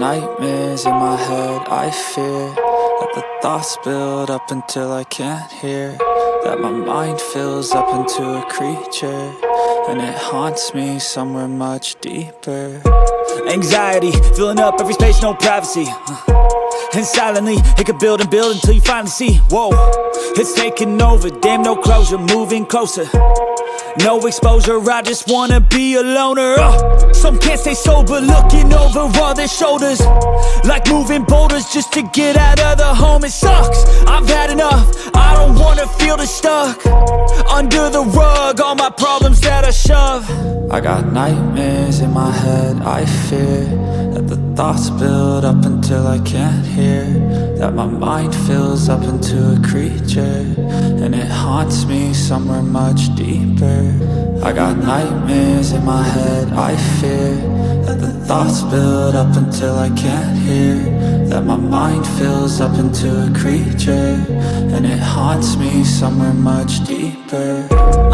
nightmares in my head, I fear that the thoughts build up until I can't hear, that my mind fills up into a creature, and it haunts me somewhere much deeper. Anxiety, filling up every space, no privacy. And silently, it could build and build until you finally see, whoa, it's taking over, damn no closure, moving closer. No exposure, I just wanna be a loner. Some can't stay sober, looking over all their shoulders, like moving boulders just to get out of the home. It sucks, I've had enough, I don't wanna feel the stuck under the rug, all my problems that I shove. I got nightmares in my head, I fear that the thoughts build up until I can't hear, that my mind fills up into a creature, and it haunts me somewhere much deeper. I got nightmares in my head, I fear that the thoughts build up until I can't hear, that my mind fills up into a creature, and it haunts me somewhere much deeper.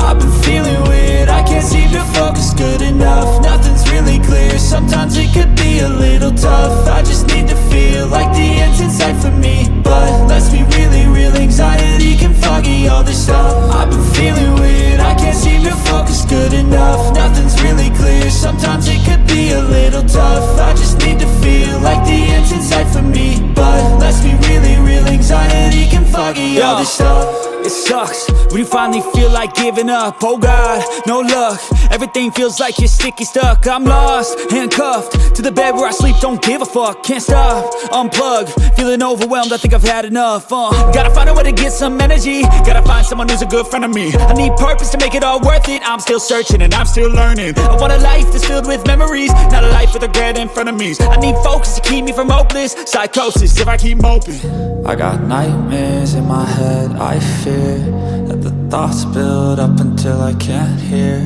I've been feeling weird, I can't seem to focus good enough. Nothing's really clear, sometimes it could be a little tough. I just need to feel like the end's in sight for me, but let's be really real, anxiety can foggy all this stuff. I've been feeling weird, I can't seem to focus good enough. Nothing's really clear, sometimes it could be a little tough. I just need to feel like the end's in sight for me, but let's be really real, anxiety can foggy all this stuff. It sucks when you finally feel like giving up. Oh God, no luck, everything feels like you're sticky stuck. I'm lost, handcuffed to the bed where I sleep, don't give a fuck. Can't stop, unplug, feeling overwhelmed, I think I've had enough. Gotta find a way to get some energy, gotta find someone who's a good friend of me. I need purpose to make it all worth it, I'm still searching and I'm still learning. I want a life that's filled with memories, not a life with regret in front of me. I need focus to keep me from hopeless psychosis if I keep moping. I got nightmares in my head, I fear that the thoughts build up until I can't hear,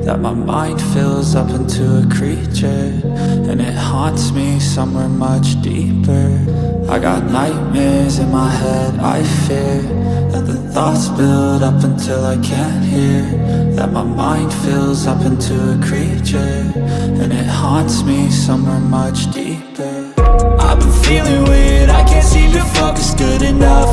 that my mind fills up into a creature, and it haunts me somewhere much deeper. I got nightmares in my head, I fear that the thoughts build up until I can't hear, that my mind fills up into a creature, and it haunts me somewhere much deeper. I've been feeling weird, I can't seem to focus good enough.